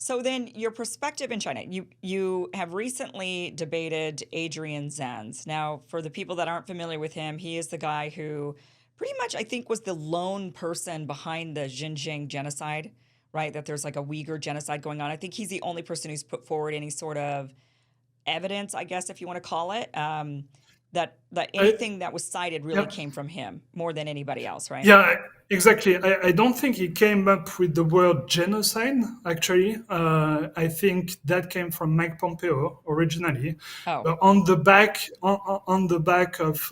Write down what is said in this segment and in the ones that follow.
So then your perspective in China, you have recently debated Adrian Zenz. Now, for the people that aren't familiar with him, he is the guy who pretty much I think was the lone person behind the Xinjiang genocide, right? That there's like a Uyghur genocide going on. I think he's the only person who's put forward any sort of evidence, I guess if you want to call it, that I, anything that was cited really yeah, came from him more than anybody else, right? yeah, exactly. I don't think he came up with the word genocide. Actually, I think that came from Mike Pompeo originally, Oh, but on the back of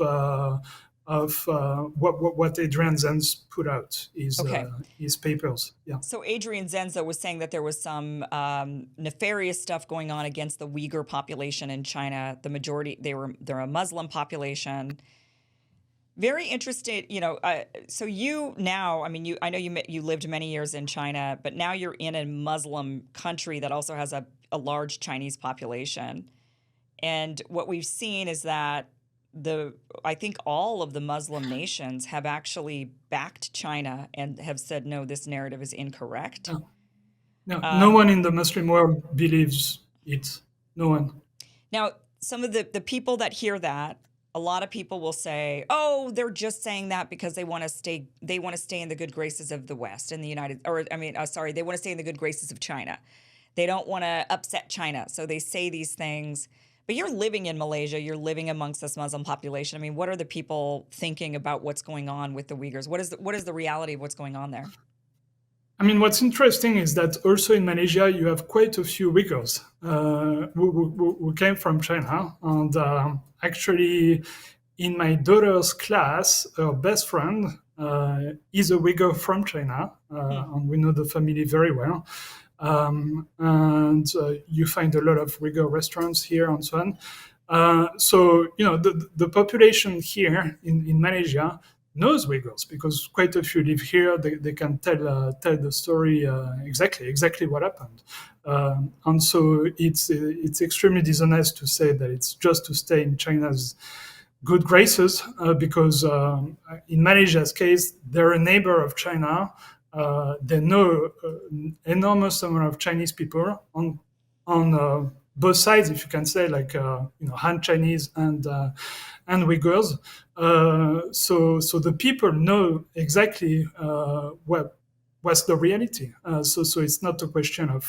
what Adrian Zenz put out okay. his papers. Yeah. So Adrian Zenzo was saying that there was some nefarious stuff going on against the Uyghur population in China. The majority they're a Muslim population. Very interested, so you now, I mean, I know you lived many years in China, but now you're in a Muslim country that also has a large Chinese population. And what we've seen is that I think all of the Muslim nations have actually backed China and have said, no, this narrative is incorrect. No, no, no Um, one in the Muslim world believes it. No one. Now, some of the people that hear that, a lot of people will say, "Oh, they're just saying that because they want to stay in the good graces of the West and the United or I mean, sorry, they want to stay in the good graces of China. They don't want to upset China." So they say these things. But you're living in Malaysia, you're living amongst this Muslim population. I mean, what are the people thinking about what's going on with the Uyghurs? What is the reality of what's going on there? I mean, what's interesting is that also in Malaysia, you have quite a few Uyghurs who came from China. And actually, in my daughter's class, her best friend is a Uyghur from China, Hmm. and we know the family very well. And you find a lot of Uyghur restaurants here and so on. So, the population here in Malaysia knows Uyghurs because quite a few live here. They can tell the story exactly what happened, and so it's extremely dishonest to say that it's just to stay in China's good graces because in Malaysia's case, they're a neighbor of China. They know an enormous amount of Chinese people on both sides, if you can say, like Han Chinese and Uyghurs. So the people know exactly what's the reality. So it's not a question of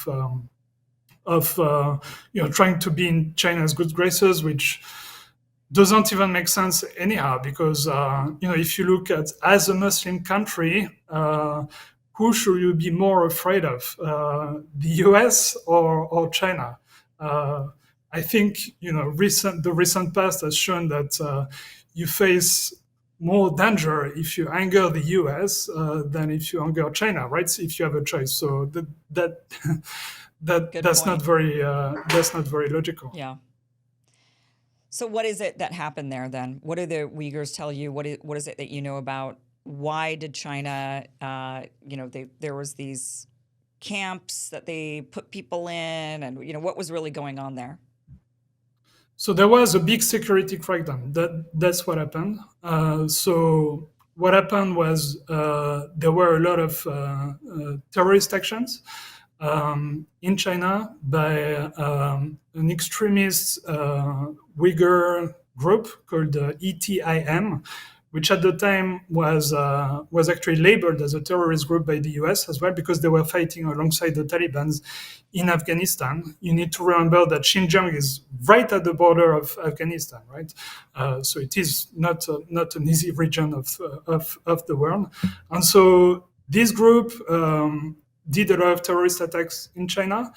trying to be in China's good graces, which doesn't even make sense anyhow. Because if you look at as a Muslim country, who should you be more afraid of, the U.S. or China? Uh, I think the recent past has shown that you face more danger if you anger the U.S. Than if you anger China, right? So if you have a choice, so Good that's point. that's not very logical. Yeah. So what is it that happened there then? What do the Uyghurs tell you? What is it that you know about? Why did China, there was these camps that they put people in, and what was really going on there? So there was a big security crackdown. That's what happened. So what happened was there were a lot of terrorist actions in China by an extremist Uyghur group called ETIM, which at the time was actually labeled as a terrorist group by the US as well because they were fighting alongside the Taliban in Afghanistan. You need to remember that Xinjiang is right at the border of Afghanistan, right? So it is not an easy region of the world, and so this group did a lot of terrorist attacks in China,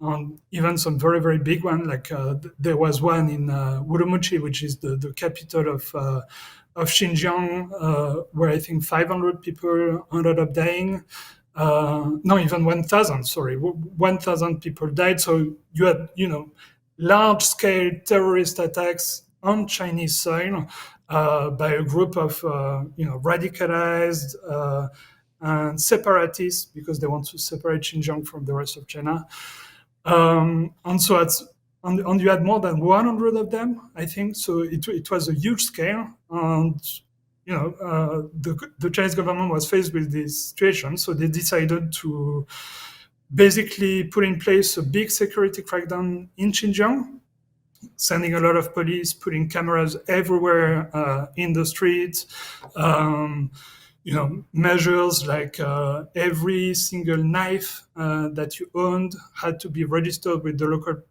and even some very very big one. Like there was one in Urumqi, which is the capital of Xinjiang, where I think 500 people ended up dying. No, even 1,000. Sorry, 1,000 people died. So you had large scale terrorist attacks on Chinese soil by a group of radicalized and separatists because they want to separate Xinjiang from the rest of China. And so and you had more than 100 of them, I think. So it was a huge scale, and the Chinese government was faced with this situation, so they decided basically put in place a big security crackdown in Xinjiang, sending a lot of police, putting cameras everywhere in the streets. Um, measures like every single knife that you owned had to be registered with the local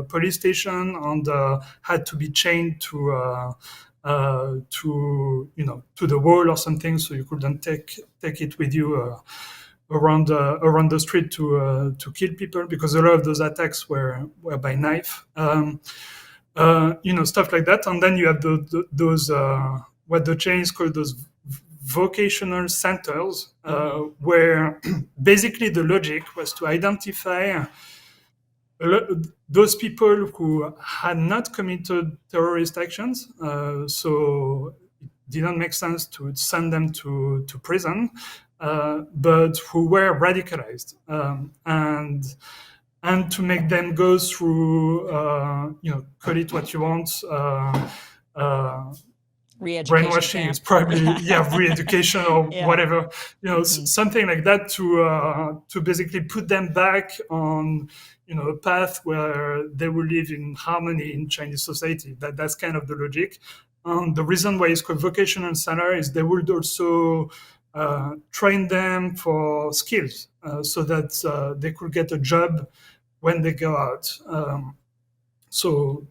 police station and had to be chained to the wall or something, so you couldn't take it with you around the street to kill people, because a lot of those attacks were by knife. Stuff like that. And then you have those what the Chinese call those vocational centers, where basically the logic was to identify those people who had not committed terrorist actions. So it didn't make sense to send them to prison, but who were radicalized, and to make them go through, call it what you want. Re-education Brainwashing is camp. probably re-education or Yeah. whatever, something like that, to basically put them back on a path where they will live in harmony in Chinese society. That's kind of the logic. And the reason why it's called vocational center is they would also train them for skills, so that they could get a job when they go out. Working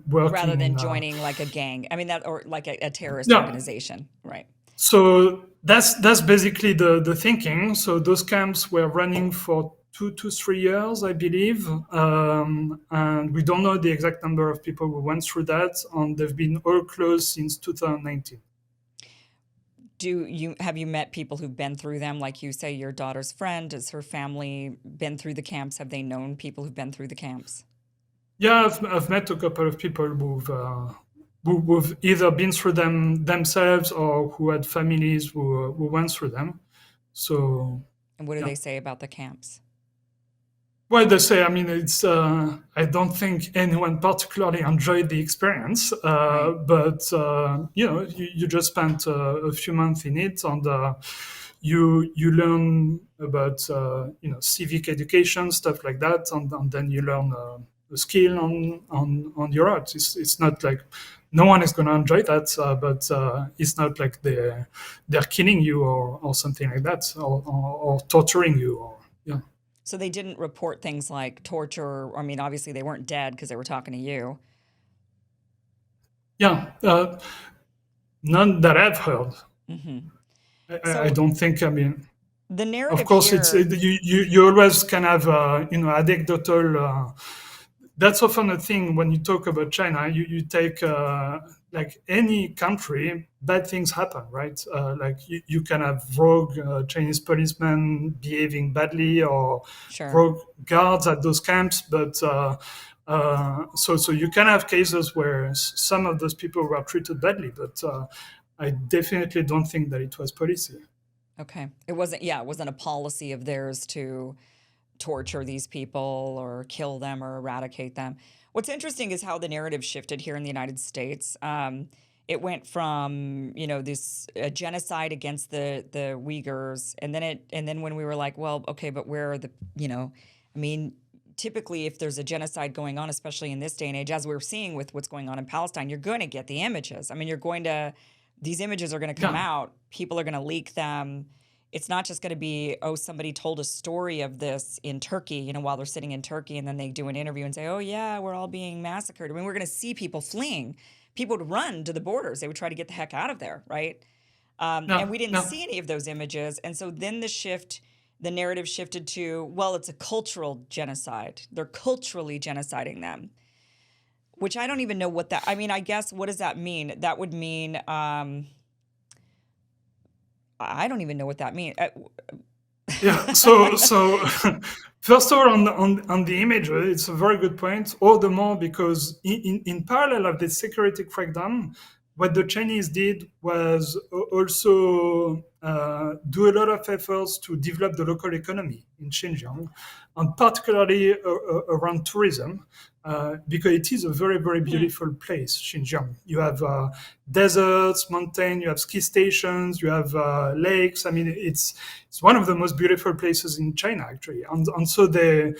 Rather than in, joining like a gang. I mean that, or like a terrorist yeah. organization, right? So that's basically the thinking. So those camps were running for 2 to 3 years, I believe, and we don't know the exact number of people who went through that, and they've been all closed since 2019. Have you met people who've been through them? Like you say, your daughter's friend, has her family been through the camps? Have they known people who've been through the camps? Yeah, I've met a couple of people who've either been through them themselves or who had families who went through them. So, And what do yeah. they say about the camps? Well, they say, I mean, it's. I don't think anyone particularly enjoyed the experience, Right. but you just spent a few months in it, and you learn about civic education, stuff like that, and then you learn a skill on your art. It's not like no one is going to enjoy that, but it's not like they're killing you or something like that, or torturing you, or yeah. So they didn't report things like torture. I mean, obviously they weren't dead because they were talking to you. Yeah, none that I've heard. I So don't think. I mean, the of narrative course, it's here, you always can have anecdotal. That's often a thing when you talk about China. You take like any country, bad things happen, right? Like you can have rogue Chinese policemen behaving badly, or sure. rogue guards at those camps, but. So you can have cases where some of those people were treated badly, but I definitely don't think that it was policy. Okay. It wasn't a policy of theirs to torture these people or kill them or eradicate them. What's interesting is how the narrative shifted here in the United States. It went from this genocide against the Uyghurs, and then when we were like, well, okay, but where are I mean, typically if there's a genocide going on, especially in this day and age, as we're seeing with what's going on in Palestine, you're going to get the images. I mean, these images are going to come Yeah. out. People are going to leak them. It's not just going to be, oh, somebody told a story of this in Turkey, while they're sitting in Turkey, and then they do an interview and say, oh, yeah, we're all being massacred. I mean, we're going to see people fleeing. People would run to the borders. They would try to get the heck out of there, right? And Yeah. we didn't Yeah. see any of those images. And so then the narrative shifted to, well, it's a cultural genocide. They're culturally genociding them, which I don't even know I mean, I guess, what does that mean? That would mean, I don't even know what that means. Yeah. So first of all, on the image, it's a very good point. All the more because in parallel of the security crackdown, what the Chinese did was also do a lot of efforts to develop the local economy in Xinjiang, and particularly around tourism, because it is a very, very beautiful place, Xinjiang. You have deserts, mountains, you have ski stations, you have lakes. I mean, it's one of the most beautiful places in China, actually. And so they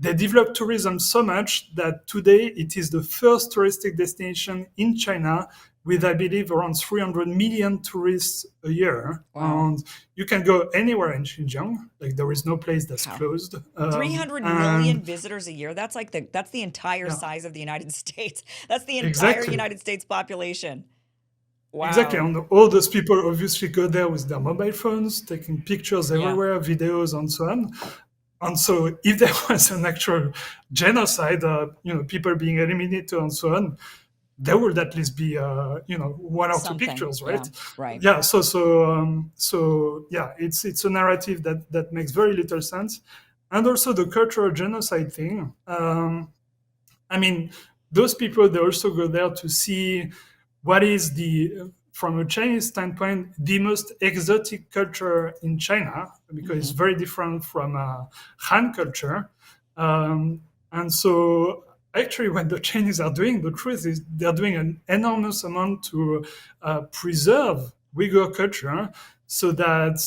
developed tourism so much that today it is the first touristic destination in China with, I believe, around 300 million tourists a year. Wow. And you can go anywhere in Xinjiang. Like, there is no place that's Wow. closed. 300 million visitors a year. That's like that's the entire Yeah. size of the United States. That's the entire Exactly. United States population. Wow. Exactly. And all those people obviously go there with their mobile phones, taking pictures Yeah. everywhere, videos, and so on. And so, if there was an actual genocide, people being eliminated and so on, there would at least be, one or two Something. pictures, Yeah. right? Right. Yeah. So yeah, it's a narrative that makes very little sense, and also the cultural genocide thing. I mean, those people, they also go there to see what is from a Chinese standpoint, the most exotic culture in China, because it's very different from Han culture. And so, actually, what the Chinese are doing, the truth is they're doing an enormous amount to preserve Uyghur culture, so that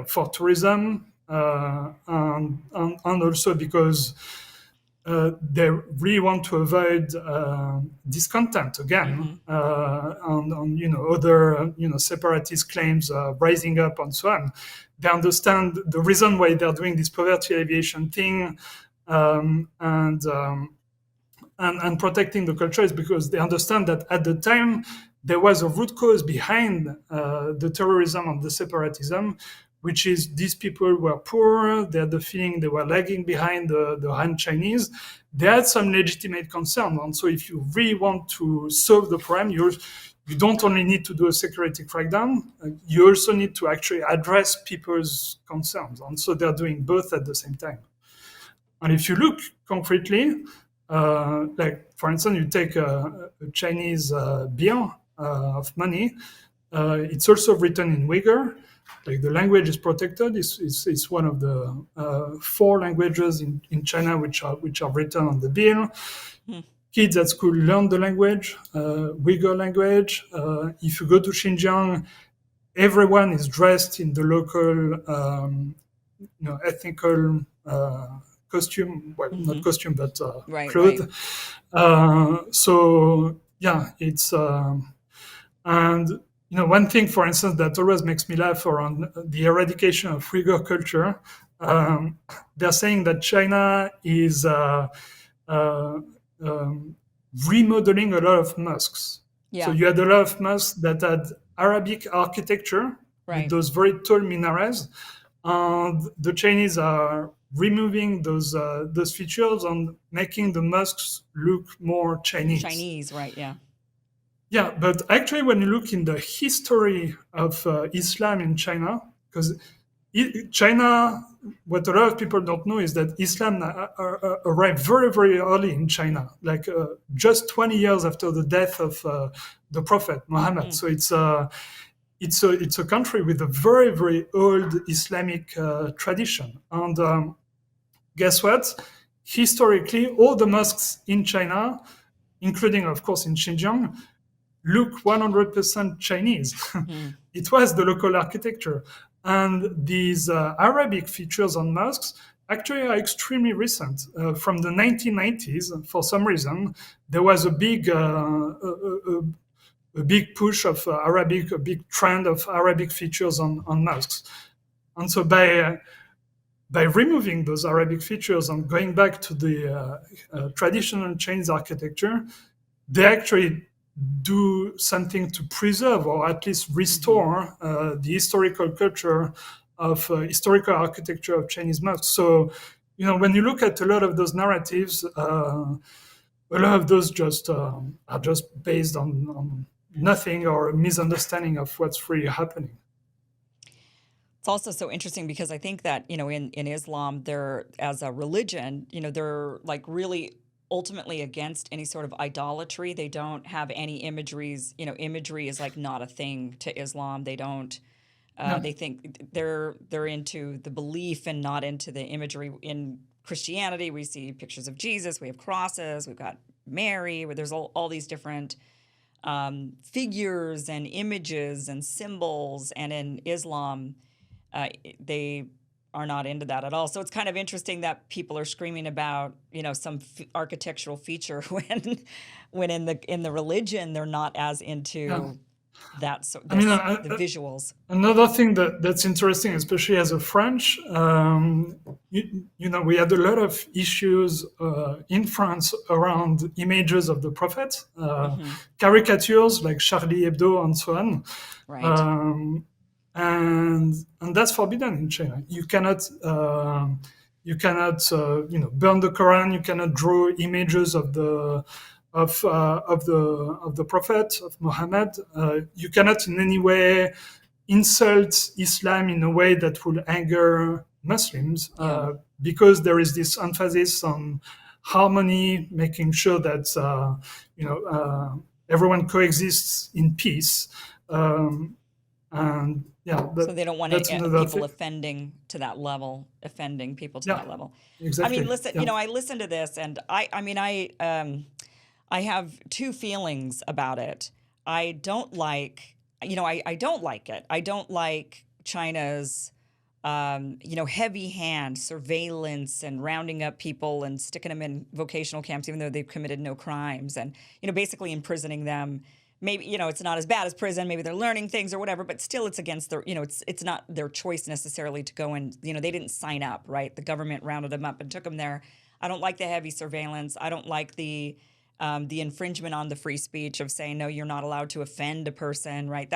for tourism, and also because they really want to avoid discontent again, on other separatist claims rising up and so on. They understand the reason why they're doing this poverty alleviation thing, and protecting the culture is because they understand that at the time there was a root cause behind the terrorism and the separatism, which is these people were poor, they had the feeling they were lagging behind the Han Chinese. They had some legitimate concern. And so if you really want to solve the problem, you don't only need to do a security crackdown, you also need to actually address people's concerns. And so they're doing both at the same time. And if you look concretely, like for instance, you take a Chinese bill of money, it's also written in Uyghur. Like, the language is protected. It's one of the 4 languages in China which are written on the bill. Kids at school learn the language, Uyghur language. If you go to Xinjiang, everyone is dressed in the local, ethnical costume. Well, not costume, but Right. clothes. So yeah, it's and one thing, for instance, that always makes me laugh around the eradication of Uyghur culture. They're saying that China is remodeling a lot of mosques. Yeah. So you had a lot of mosques that had Arabic architecture Right. with those very tall minarets, and the Chinese are removing those features and making the mosques look more Chinese. Chinese, right? Yeah. Yeah, but actually, when you look in the history of Islam in China, because China, what a lot of people don't know is that Islam arrived very, very early in China, like just 20 years after the death of the Prophet Muhammad. So it's a country with a very, very old Islamic tradition. And guess what? Historically, all the mosques in China, including, of course, in Xinjiang, look 100% Chinese. It was the local architecture. And these Arabic features on mosques actually are extremely recent. From the 1990s, for some reason, there was a big push of Arabic, a big trend of Arabic features on mosques. And so by removing those Arabic features and going back to the traditional Chinese architecture, they actually do something to preserve or at least restore the historical culture of historical architecture of Chinese mosques. So, when you look at a lot of those narratives, a lot of those just are just based on nothing or a misunderstanding of what's really happening. It's also so interesting because I think that, in Islam, they're, as a religion, they're like really ultimately against any sort of idolatry. They don't have any imageries. Imagery is like not a thing to Islam. They don't. Yeah. They think they're into the belief and not into the imagery. In Christianity, we see pictures of Jesus. We have crosses. We've got Mary. Where there's all these different figures and images and symbols. And in Islam, they are not into that at all. So it's kind of interesting that people are screaming about, some architectural feature when in the religion they're not as into Yeah. that. So I mean, the visuals. another thing that's interesting, especially as a French, we had a lot of issues in France around images of the prophet, caricatures like Charlie Hebdo and so on. Right. And that's forbidden in China. You cannot burn the Quran. You cannot draw images of the prophet of Muhammad. You cannot in any way insult Islam in a way that will anger Muslims, Yeah. because there is this emphasis on harmony, making sure that everyone coexists in peace. And yeah, So they don't want that's another people thing. offending people to Yeah, that level. I exactly. mean, listen, Yeah. I listened to this, and I have two feelings about it. I don't like, I don't like it. I don't like China's, heavy hand surveillance and rounding up people and sticking them in vocational camps, even though they've committed no crimes, and, basically imprisoning them. Maybe, it's not as bad as prison. Maybe they're learning things or whatever, but still it's against their, it's not their choice necessarily to go and, they didn't sign up, right? The government rounded them up and took them there. I don't like the heavy surveillance. I don't like the infringement on the free speech of saying, no, you're not allowed to offend a person, right?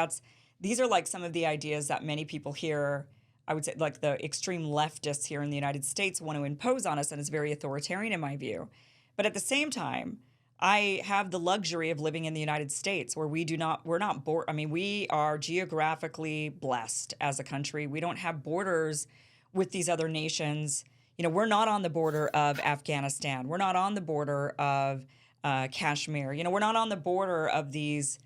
These are like some of the ideas that many people here, I would say like the extreme leftists here in the United States want to impose on us, and it's very authoritarian in my view. But at the same time, I have the luxury of living in the United States where we're not bored. I mean, we are geographically blessed as a country. We don't have borders with these other nations. We're not on the border of Afghanistan. We're not on the border of Kashmir. We're not on the border of these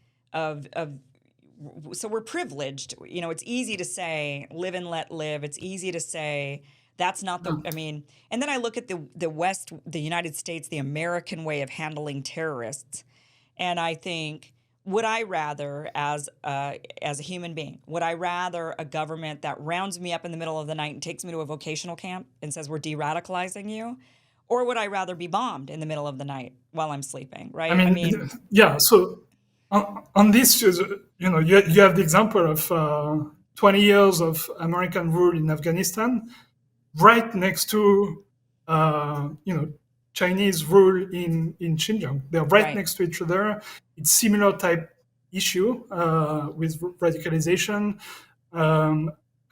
so we're privileged. It's easy to say live and let live. It's easy to say that's not the, I mean, and then I look at the West, the United States, the American way of handling terrorists, and I think, would I rather, as a human being, would I rather a government that rounds me up in the middle of the night and takes me to a vocational camp and says we're de-radicalizing you, or would I rather be bombed in the middle of the night while I'm sleeping? Right? I mean, yeah. So on this, you have the example of 20 years of American rule in Afghanistan, right next to Chinese rule in Xinjiang. They're right next to each other. It's similar type issue with radicalization.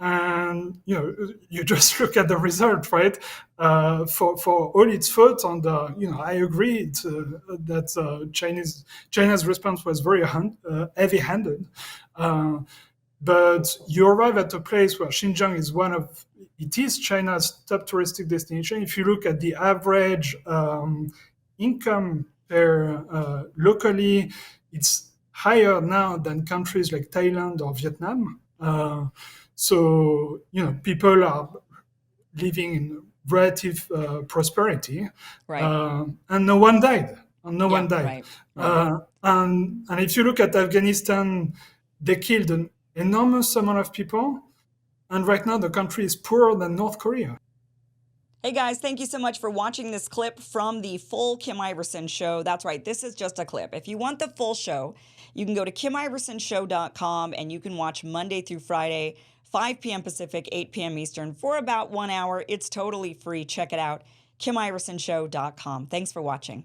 And you just look at the result, right? For all its faults, and I agree that China's response was very heavy-handed. But you arrive at a place where Xinjiang is China's top touristic destination. If you look at the average income per locally, it's higher now than countries like Thailand or Vietnam. So people are living in relative prosperity, right. And no one died. Right. And if you look at Afghanistan, they killed an enormous amount of people, and right now the country is poorer than North Korea. Hey guys, thank you so much for watching this clip from the full Kim Iversen show. That's right, this is just a clip. If you want the full show, you can go to KimIversonShow.com and you can watch Monday through Friday, 5 p.m. Pacific, 8 p.m. Eastern for about 1 hour. It's totally free. Check it out, KimIversonShow.com. Thanks for watching.